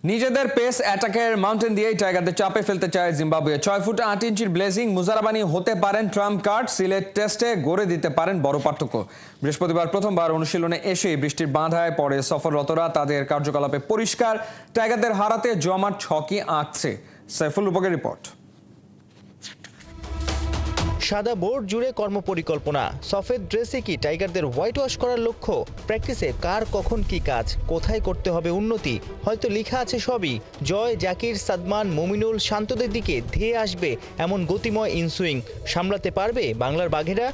নিজেদের পেস অ্যাটাকের মাউন্টেন দিয়েই টাইগারদের চাপে ফেলতে চায় জিম্বাবুয়ে। 6 ফুট 8 ইঞ্চির ব্লেজিং মুজারাবানি হতে পারেন ট্রাম্প কার্ড। সিলেট টেস্টে গড়ে দিতে পারেন বড় পার্থক্য। বৃহস্পতিবার প্রথমবার অনুশীলনে এসে বৃষ্টির বাঁধায় পরে সফররতরা তাদের কার্যকলাপে পরিষ্কার। টাইগারদের হারাতে জমাট ছকই আঁকছে। সাইফুল রূপকের রিপোর্ট। সাদা বোর্ড জুড়ে কর্মপরিকল্পনা, সফেদ ড্রেসে কি টাইগারদের হোয়াইট ওয়াশ করার লক্ষ্য? প্র্যাকটিসে কার কখন কি কাজ, কোথায় করতে হবে উন্নতি, হয়তো লেখা আছে সবই। জয়, জাকির, সাদমান, মুমিনুল, শান্তদের দিকে ধেয়ে আসবে এমন গতিময় ইনসুইং সামলাতে পারবে বাংলার বাঘেরা?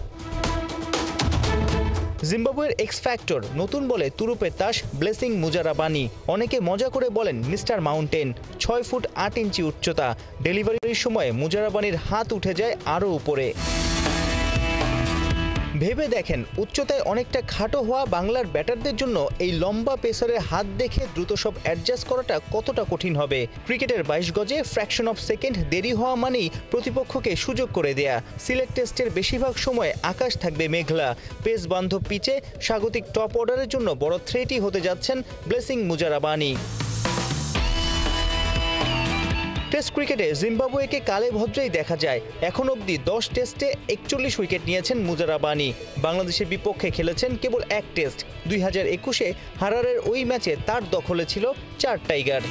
জিম্বাবুয়ের এক্স ফ্যাক্টর নতুন বলে তুরুপের তাস ব্লেসিং মুজারাবানি। অনেকে মজা করে বলেন মিস্টার মাউন্টেন। 6 ফুট 8 ইঞ্চি উচ্চতা। ডেলিভারির সময় মুজারাবানির হাত উঠে যায় আরও উপরে। ভেবে দেখেন, উচ্চতায় অনেকটা খাটো হওয়া বাংলার ব্যাটারদের জন্য এই লম্বা পেসারের হাত দেখে দ্রুত সব অ্যাডজাস্ট করাটা কতটা কঠিন হবে। ক্রিকেটের 22 গজে ফ্র্যাকশন অফ সেকেন্ড দেরি হওয়া মানেই প্রতিপক্ষকে সুযোগ করে দেয়া। সিলেট টেস্টের বেশিরভাগ সময় আকাশ থাকবে মেঘলা। পেস বান্ধব পিচে স্বাগতিক টপ অর্ডারের জন্য বড় থ্রেটই হতে যাচ্ছেন ব্লেসিং মুজারাবানি। টেস্ট ক্রিকেটে জিম্বাবুয়েকে কালে ভদ্রেই দেখা যায়। এখন অবধি 10 টেস্টে 41 উইকেট নিয়েছেন মুজারাবানি। বাংলাদেশের বিপক্ষে খেলেছেন কেবল এক টেস্ট। 2021-এ হারারের ওই ম্যাচে তার দখলে ছিল 4 টাইগার।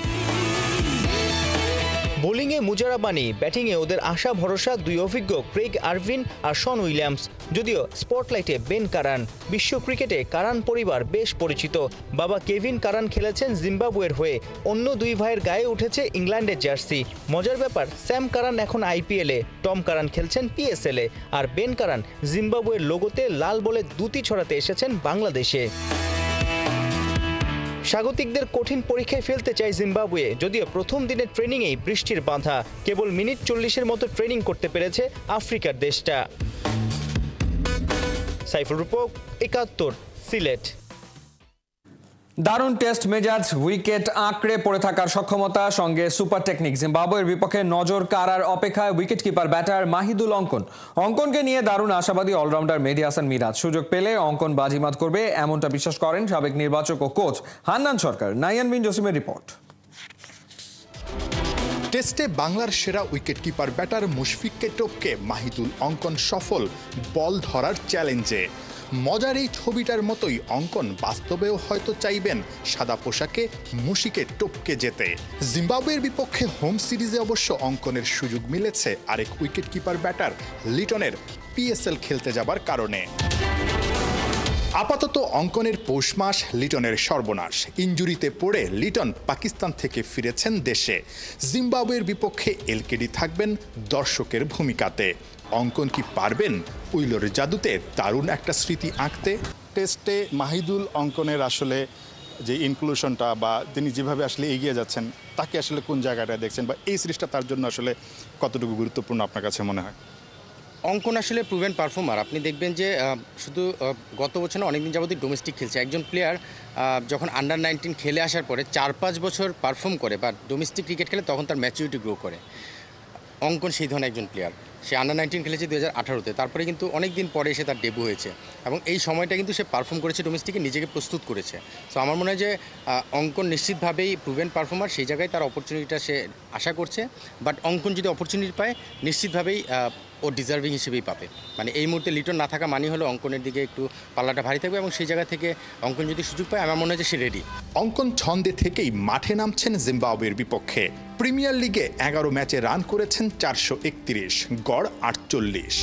বোলিংয়ে মুজারাবানি, ব্যাটিংয়ে ওদের আশা ভরসা দুই অভিজ্ঞ ক্রেগ আরভিন আর শন উইলিয়ামস। যদিও স্পটলাইটে বেন কারান। বিশ্ব ক্রিকেটে কারান পরিবার বেশ পরিচিত। বাবা কেভিন কারান খেলেছেন জিম্বাবুয়ের হয়ে। অন্য দুই ভাইয়ের গায়ে উঠেছে ইংল্যান্ডের জার্সি। মজার ব্যাপার, স্যাম কারান এখন আইপিএলে, টম কারান খেলছেন পিএসএলে, আর বেন কারান জিম্বাবুয়ের লোগোতে লাল বলে দুতি ছড়াতে এসেছেন বাংলাদেশে। স্বাগতিকদের কঠিন পরীক্ষায় ফেলতে চায় জিম্বাবুয়ে। যদিও প্রথম দিনের ট্রেনিংয়েই বৃষ্টির বাঁধা। কেবল মিনিট 40-এর মতো ট্রেনিং করতে পেরেছে আফ্রিকার দেশটা। সাইফুল রূপক, 71, সিলেট। দারুণ টেস্ট মেজাজ, উইকেট আঁকড়ে পড়ে থাকার সক্ষমতা, সঙ্গে সুপার টেকনিক। জিম্বাবুয়ের বিপক্ষে নজর কাড়ার অপেক্ষায় উইকেট কিপার ব্যাটার মাহিদুল অঙ্কনকে নিয়ে দারুণ আশাবাদী অলরাউন্ডার মেহেদী হাসান মিরাজ। সুযোগ পেলে অঙ্কন বাজিমাত করবে এমনটা বিশ্বাস করেন সাবেক নির্বাচক ও কোচ হান্নান সরকার। নাইয়ান বিন জসিমের রিপোর্ট। টেস্টে বাংলার সেরা উইকেট কিপার ব্যাটার মুশফিককে টপকে মাহিদুল অঙ্কন সফল বল ধরার চ্যালেঞ্জে। মজার এই ছবিটার মতোই অঙ্কন বাস্তবেও হয়তো চাইবেন সাদা পোশাকে মুশিকে টপকে যেতে। জিম্বাবুয়ের বিপক্ষে হোম সিরিজে অবশ্য অঙ্কনের সুযোগ মিলেছে আরেক উইকেট কিপার ব্যাটার লিটনের পিএসএল খেলতে যাবার কারণে। আপাতত অঙ্কনের পৌষ মাস, লিটনের সর্বনাশ। ইনজুরিতে পড়ে লিটন পাকিস্তান থেকে ফিরেছেন দেশে। জিম্বাবুয়ের বিপক্ষে এলকেডি থাকবেন দর্শকের ভূমিকাতে। অঙ্কন কি পারবেন উইলোর জাদুতে দারুণ একটা স্মৃতি আঁকতে? টেস্টে মাহিদুল অঙ্কনের আসলে যে ইনক্লুশনটা বা তিনি যেভাবে আসলে এগিয়ে যাচ্ছেন, তাকে আসলে কোন জায়গাটা দেখছেন, বা এই সিরিজটা তার জন্য আসলে কতটুকু গুরুত্বপূর্ণ আপনার কাছে মনে হয়? অঙ্কন আসলে প্রুভেন পারফর্মার। আপনি দেখবেন যে শুধু গত বছর না, অনেকদিন যাবতীয় ডোমেস্টিক খেলছে। একজন প্লেয়ার যখন আন্ডার 19 খেলে আসার পরে 4-5 বছর পারফর্ম করে বা ডোমেস্টিক ক্রিকেট খেলে, তখন তার ম্যাচুরিটি গ্রো করে। অঙ্কন সেই ধরনের একজন প্লেয়ার। সে আন্ডার 19 খেলেছে 2018-তে, তারপরে কিন্তু অনেক দিন পরে এসে তার ডেবু হয়েছে এবং এই সময়টা কিন্তু সে পারফর্ম করেছে, ডোমেস্টিকে নিজেকে প্রস্তুত করেছে। সো আমার মনে হয় যে অঙ্কন নিশ্চিতভাবেই প্রুভেন পারফর্মার, সেই জায়গায় তার অপরচুনিটিটা সে আশা করছে। বাট অঙ্কন যদি অপরচুনিটি পায়, নিশ্চিতভাবেই ও ডিজার্ভিং হিসেবেই পাবে। মানে এই মুহূর্তে লিটন না থাকা মানে হলো অঙ্কনের দিকে একটু পাল্লাটা ভারী থাকবে, এবং সেই জায়গা থেকে অঙ্কন যদি সুযোগ পায়, আমার মনে হয় যে সে রেডি। অঙ্কন ছন্দে থেকেই মাঠে নামছেন জিম্বাবুয়ের বিপক্ষে। প্রিমিয়ার লিগে 11 ম্যাচে রান করেছেন 431, গড় 48।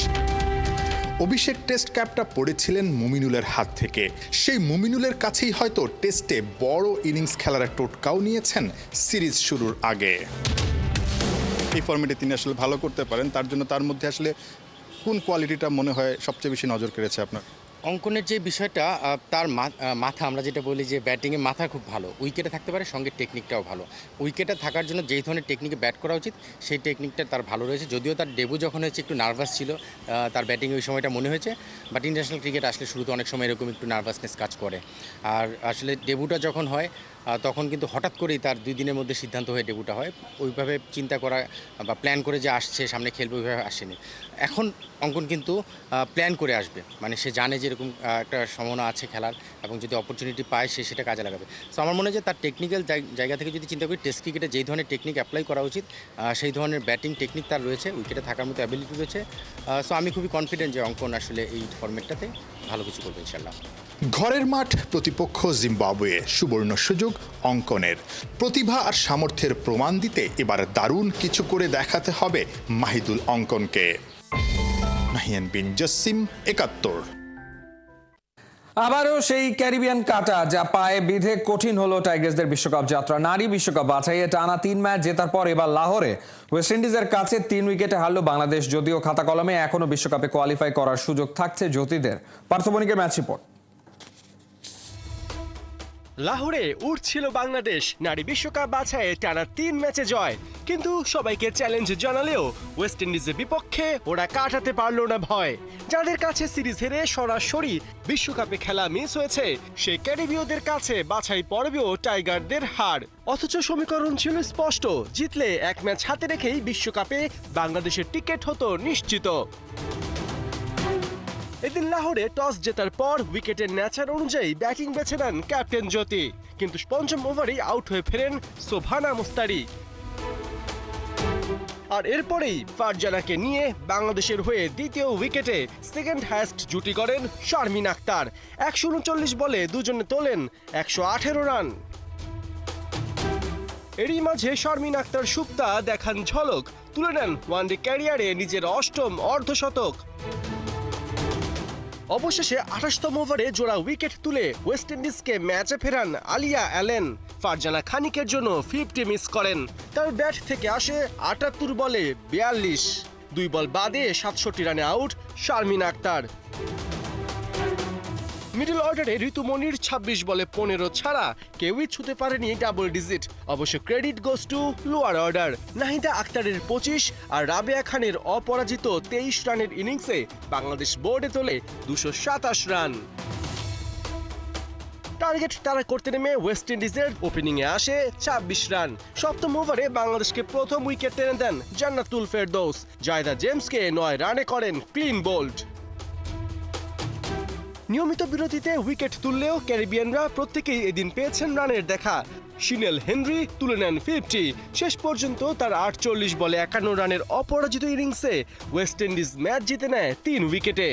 অভিষেক টেস্ট ক্যাপটা পড়েছিলেন মুমিনুলের হাত থেকে। সেই মুমিনুলের কাছেই হয়তো টেস্টে বড় ইনিংস খেলার টোটকাও নিয়েছেন সিরিজ শুরুর আগে। এই ফর্মেটে তিনি আসলে ভালো করতে পারেন, তার জন্য তার মধ্যে আসলে কোন কোয়ালিটিটা মনে হয় সবচেয়ে বেশি নজর কেড়েছে আপনার? অঙ্কনের যে বিষয়টা, তার মাথা, আমরা যেটা বলি যে ব্যাটিংয়ে মাথা খুব ভালো, উইকেটে থাকতে পারে, সঙ্গে টেকনিকটাও ভালো। উইকেটে থাকার জন্য যেই ধরনের টেকনিকে ব্যাট করা উচিত, সেই টেকনিকটা তার ভালো রয়েছে। যদিও তার ডেবু যখন হয়েছে একটু নার্ভাস ছিল, তার ব্যাটিংয়ে ওই সময়টা মনে হয়েছে। বাট ইন্টারন্যাশনাল ক্রিকেট আসলে শুরুতে অনেক সময় এরকম একটু নার্ভাসনেস কাজ করে। আর আসলে ডেবুটা যখন হয়, তখন কিন্তু হঠাৎ করেই তার 2 দিনের মধ্যে সিদ্ধান্ত হয়ে ডেবিউটা হয়। ওইভাবে চিন্তা করা বা প্ল্যান করে যে আসছে সামনে খেলবে ওইভাবে আসেনি। এখন অঙ্কন কিন্তু প্ল্যান করে আসবে, মানে সে জানে যে এরকম একটা সম্ভাবনা আছে খেলার, এবং যদি অপরচুনিটি পায় সে সেটা কাজে লাগাবে। সো আমার মনে হয় যে তার টেকনিক্যাল জায়গা থেকে যদি চিন্তা করি, টেস্ট ক্রিকেটে যেই ধরনের টেকনিক অ্যাপ্লাই করা উচিত সেই ধরনের ব্যাটিং টেকনিক তার রয়েছে, উইকেটে থাকার মতো অ্যাবিলিটি রয়েছে। সো আমি খুবই কনফিডেন্ট যে অঙ্কন আসলে এই ফরম্যাটটাতে ভালো কিছু করবে ইনশাল্লাহ। ঘরের মাঠ প্রতিপক্ষ জিম্বাবুয়ে, সুবর্ণ সুযোগ অঙ্কনের। প্রতিভা আর সামর্থ্যের প্রমাণ দিতে এবার দারুণ কিছু করে দেখাতে হবে মাহিদুল অঙ্কনকে। নাহিয়ান বিন জসিম, ৭১। আবারও সেই ক্যারিবিয়ান কাটা যা পায়ে বিধে কঠিন হলো টাইগার্সদের বিশ্বকাপ যাত্রা। নারী বিশ্বকাপ বাছাইয়ে টানা 3 ম্যাচ জেতার পর এবার লাহোরে ওয়েস্ট ইন্ডিজের কাছে 3 উইকেটে হারল বাংলাদেশ। যদিও খাতা কলমে এখনো বিশ্বকাপে কোয়ালিফাই করার সুযোগ থাকছে জ্যোতিদের। পার্থবণিকের ম্যাচ রিপোর্ট। লাহোরে উঠছিল বাংলাদেশ নারী বিশ্বকাপ বাছাইয়ে টানা 3 ম্যাচে জয়, কিন্তু সবাইকে চ্যালেঞ্জ জানালেও ওয়েস্ট ইন্ডিজের বিপক্ষে ওরা কাটাতে পারলো না ভয়। যাদের কাছে সিরিজ হেরে সরাসরি বিশ্বকাপে খেলা মিস হয়েছে, সেই ক্যারিবীয়দের কাছে বাছাই পর্বেও টাইগারদের হার। অথচ সমীকরণ ছিল স্পষ্ট, জিতলে 1 ম্যাচ হাতে রেখেই বিশ্বকাপে বাংলাদেশের টিকিট হতো নিশ্চিত। এদিন লাহোরে টস জেতার পর উইকেটের ন্যাচার অনুযায়ী ব্যাটিং বেছে নেন ক্যাপ্টেন জ্যোতি, কিন্তু পঞ্চম ওভারেই আউট হয়ে ফেরেন শোভানা মুস্তারি। আর এরপরেই ফারজানাকে নিয়ে বাংলাদেশের হয়ে দ্বিতীয় উইকেটে সেকেন্ড হাইয়েস্ট জুটি করেন শারমিন আক্তার। 139 বলে দুজনে তোলেন 118 রান। এরই মাঝে শারমিন আক্তার সুপ্তা দেখান ঝলক, তুলে নেন ওয়ানডে ক্যারিয়ারে নিজের 8ম অর্ধশতক। অবশেষে 28তম ওভারে জোড়া উইকেট তুলে ওয়েস্ট ইন্ডিজকে ম্যাচে ফেরান আলিয়া অ্যালেন। ফারজানা খানিকের জন্য 50 মিস করেন। তার ব্যাট থেকে আসে 78 বলে 42, 2 বল বাদে 67 রানে আউট শারমিন আক্তার। মিডল অর্ডারে ঋতুমনির 26 বলে 15 ছাড়া কেউই ছুঁতে পারেনি ডাবল ডিজিট। অবশ্য credit goes to lower order. Nahida আক্তারের 25 আর রাবেয়া খানের অপরাজিত 23 রানের ইনিংসে বাংলাদেশ বোর্ডে তোলে 227 রান। টার্গেট তারা করতে নেমে ওয়েস্ট ইন্ডিজের ওপেনিংয়ে আসে 26 রান। 7ম ওভারে বাংলাদেশকে প্রথম উইকেট টেনে দেন জান্নাতুল ফেরদৌস। জায়দা জেমসকে 9 রানে করেন ক্লিন বোল্ড। নিয়মিত বিরতিতে উইকেট তুললেও ক্যারিবিয়ানরা প্রত্যেকেই এদিন পেয়েছেন রানের দেখা। শিনেল হেনরি তুলে নেন 50। শেষ পর্যন্ত তার 48 বলে 51 রানের অপরাজিত ইনিংসে ওয়েস্ট ইন্ডিজ ম্যাচ জিতে নেয় 3 উইকেটে।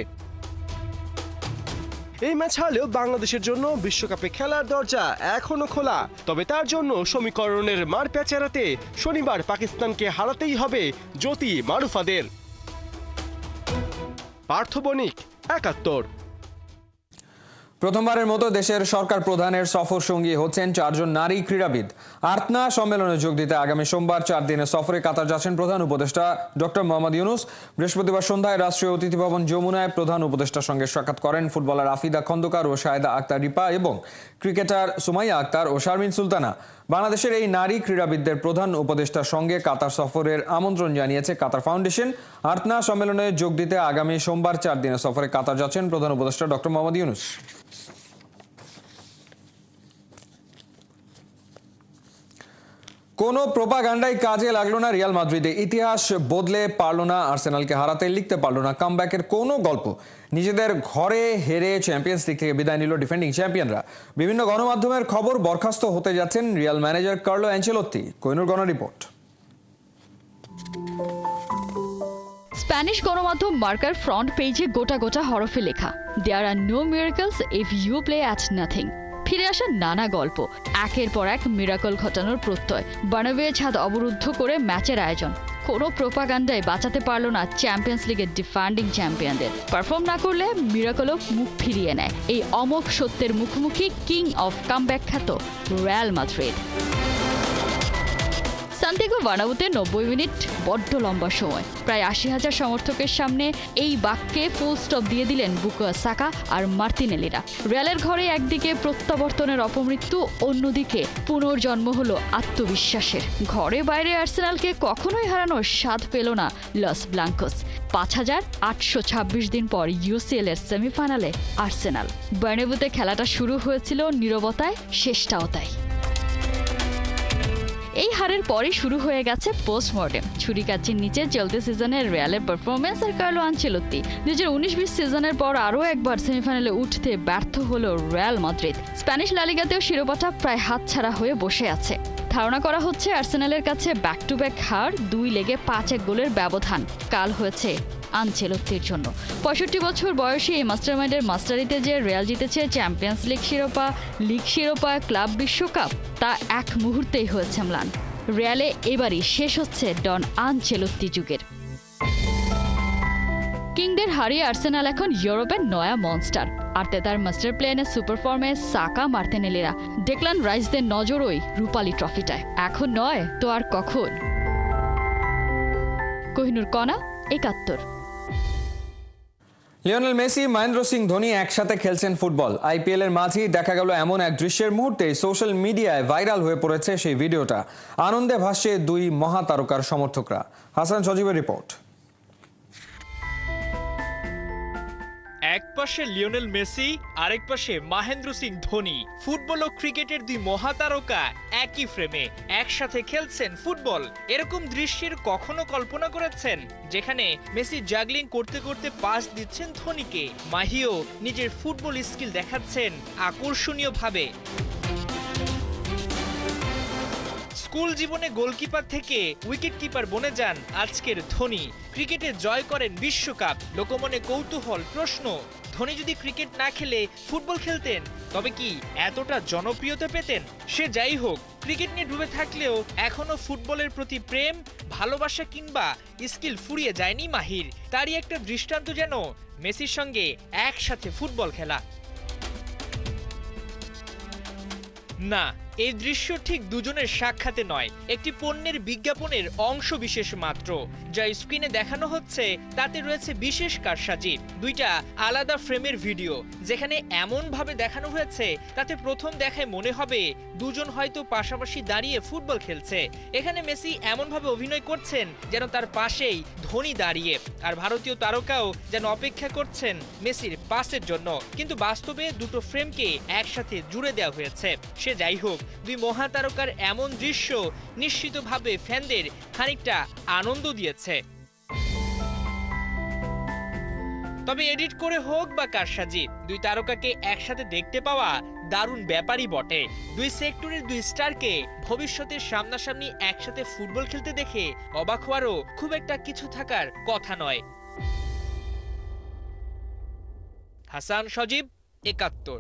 এই ম্যাচ হারলেও বাংলাদেশের জন্য বিশ্বকাপে খেলার দরজা এখনো খোলা। তবে তার জন্য সমীকরণের মারপ্যাচ এড়াতে শনিবার পাকিস্তানকে হারাতেই হবে জ্যোতি মারুফাদের। পার্থ বণিক, ৭১। প্রথমবারের মতো দেশের সরকার প্রধানের সফর সঙ্গী হচ্ছেন 4 জন নারী ক্রীড়াবিদ। আর্তনা সম্মেলনে যোগ দিতে আগামী সোমবার 4 দিনের সফরে কাতার যাচ্ছেন প্রধান উপদেষ্টা ডক্টর মোহাম্মদ ইউনুস। বৃহস্পতিবার সন্ধ্যায় রাষ্ট্রীয় অতিথি ভবন যমুনায় প্রধান উপদেষ্টার সঙ্গে সাক্ষাৎ করেন ফুটবলার আফিদা খন্দকার ও শাহেদা আক্তার রিপা এবং ক্রিকেটার সুমাইয়া আক্তার ও শারমিন সুলতানা। বাংলাদেশের এই নারী ক্রীড়াবিদদের প্রধান উপদেষ্টার সঙ্গে কাতার সফরের আমন্ত্রণ জানিয়েছে কাতার ফাউন্ডেশন। আর্তনা সম্মেলনে যোগ দিতে আগামী সোমবার 4 দিনের সফরে কাতার যাচ্ছেন প্রধান উপদেষ্টা ডক্টর মোহাম্মদ ইউনুস। কোনো প্রোপাগান্ডাই কাজে লাগলো না রিয়াল মাদ্রিদে। ইতিহাস বদলে পারল না আর্সেনালকে হারাতে, লিখতে পারল না কামব্যাকের কোনো গল্প। নিজেদের ঘরে হেরে চ্যাম্পিয়ন্স লিগ থেকে বিদায় নিল ডিফেন্ডিং চ্যাম্পিয়নরা। বিভিন্ন গণমাধ্যমের খবর বরখাস্ত হতে যাচ্ছেন Real manager Carlo Ancelotti. Kohinoor গণ রিপোর্ট। স্প্যানিশ গণমাধ্যম মার্কার ফ্রন্ট পেজে গোটা গোটা হরফে লেখা, there are no miracles if you play at nothing. ফিরে আসা নানা গল্প, একের পর এক মিরাকল ঘটানোর প্রত্যয়। বার্নাবেউয়ের ছাদ অবরুদ্ধ করে ম্যাচের আয়োজন। কোনো প্রোপাগান্ডায় বাঁচাতে পারল না চ্যাম্পিয়ন্স লিগের ডিফেন্ডিং চ্যাম্পিয়নদের। পারফর্ম না করলে মিরাকলও মুখ ফিরিয়ে নেয় এই অমোঘ সত্যের মুখোমুখি কিং অফ কামব্যাক খ্যাত রিয়াল মাদ্রিদ। সান্তিয়াগো বার্নাব্যুতে 90 মিনিট বড্ড লম্বা সময়। প্রায় 80,000 সমর্থকের সামনে এই বাক্যে ফুল স্টপ দিয়ে দিলেন বুকায়ো সাকা আর মার্তিনেলিরা। রিয়ালের ঘরে একদিকে প্রত্যাবর্তনের অপমৃত্যু, অন্যদিকে পুনর্জন্ম হলো আত্মবিশ্বাসের। ঘরে বাইরে আর্সেনালকে কখনোই হারানোর স্বাদ পেল না লস ব্লাঙ্কোস। 5,826 দিন পর ইউসিএল এর সেমিফাইনালে আর্সেনাল। বার্নাব্যুতে খেলাটা শুরু হয়েছিল নীরবতায়, শেষটাও তাই। হারের পরই শুরু হয়ে গেছে পোস্টমর্টেম। ছুরিকাচির নিচে চলতি সিজনের রিয়ালের পারফরমেন্স আর কার্লো আনচেলত্তি। 2019-20 সিজনের পর আরও একবার সেমিফাইনালে উঠতে ব্যর্থ হলো রিয়াল মাদ্রিদ। স্প্যানিশ লা লিগাতেও শিরোপাটা প্রায় হাতছাড়া হয়ে বসে আছে। ধারণা করা হচ্ছে আর্সেনালের কাছে ব্যাক টু ব্যাক হার, 2 লেগে 5-1 গোলের ব্যবধান কাল হয়েছে আনচেলত্তির জন্য। 65 বছর বয়সী এই মাস্টারমাইন্ডের মাস্টারিতে যে রিয়াল জিতেছে চ্যাম্পিয়ন্স লিগ শিরোপা, লিগ শিরোপা, ক্লাব বিশ্বকাপ, তা এক মুহূর্তেই হয়েছে ম্লান। রিয়ালে এবারই শেষ হচ্ছে ডন আনচেলত্তি যুগের। কিংদের হারিয়ে আর্সেনাল এখন ইউরোপের নয়া মনস্টার। আর্তেতার মাস্টার প্ল্যানে সুপার ফর্মে সাকা, মার্টিনেলিরা, ডেকলান রাইসদের নজরই রূপালী ট্রফিটায়। এখন নয় তো আর কখন? কোহিনুর কণা, 71। লিওনেল মেসি, মহেন্দ্র সিং ধোনি একসাথে খেলছেন ফুটবল। আইপিএল এর মাঝেই দেখা গেল এমন এক দৃশ্যের মুহূর্তে সোশ্যাল মিডিয়ায় ভাইরাল হয়ে পড়েছে সেই ভিডিওটা। আনন্দে ভাসছে দুই মহাতারকার সমর্থকরা। হাসান সজীবের রিপোর্ট। এক পাশে লিওনেল মেসি, আরেক পাশে মহেন্দ্র সিং ধোনি। ফুটবল ও ক্রিকেটের দুই মহাতারকা একই ফ্রেমে একসাথে খেলছেন ফুটবল। এরকম দৃশ্যের কখনো কল্পনা করেছেন, যেখানে মেসি জাগলিং করতে করতে পাস দিচ্ছেন ধোনিকে, মাহিও নিজের ফুটবল স্কিল দেখাচ্ছেন আকর্ষণীয়ভাবে। স্কুল জীবনে গোলকিপার থেকে উইকেট কিপার বনে যান আজকের ধোনি। ক্রিকেটে জয় করেন বিশ্বকাপ। লোকমনে কৌতূহল, প্রশ্ন, ধোনি যদি ক্রিকেট না খেলে ফুটবল খেলতেন তবে কি এতটা জনপ্রিয়তা পেতেন? সে যাই হোক, ক্রিকেট নিয়ে ডুবে থাকলেও এখনো ফুটবলের প্রতি প্রেম, ভালোবাসা কিংবা স্কিল ফুরিয়ে যায়নি মাহির। তারই একটা দৃষ্টান্ত যেন মেসির সঙ্গে একসাথে ফুটবল খেলা। না, এই দৃশ্য ঠিক দুজনের সাক্ষাতে নয়, একটি পণ্যের বিজ্ঞাপনের অংশ বিশেষ মাত্র। যা স্ক্রিনে দেখানো হচ্ছে তাতে রয়েছে বিশেষ কারসাজি। দুইটা আলাদা ফ্রেমের ভিডিও, যেখানে এমন ভাবে দেখানো হয়েছে তাতে প্রথম দেখায় মনে হবে দুজন হয়তো পাশাপাশি দাঁড়িয়ে ফুটবল খেলছে। এখানে মেসি এমন ভাবে অভিনয় করছেন যেন তার পাশেই ধোনি দাঁড়িয়ে, আর ভারতীয় তারকাও যেন অপেক্ষা করছেন মেসির পাসের জন্য। কিন্তু বাস্তবে দুটো ফ্রেমকে একসাথে জুড়ে দেওয়া হয়েছে। সে যাই হোক, দুই মহাতারকার এমন দৃশ্য নিশ্চিতভাবে ফ্যানদের খানিকটা আনন্দ দিয়েছে। তবে এডিট করে হোক বা কারসাজি, দুই তারকাকে একসাথে দেখতে পাওয়া দারুণ ব্যাপারই বটে। দুই সেক্টরের দুই স্টারকে ভবিষ্যতের সামনাসামনি একসাথে ফুটবল খেলতে দেখে অবাক হওয়ারও খুব একটা কিছু থাকার কথা নয়। হাসান সজীব, 71।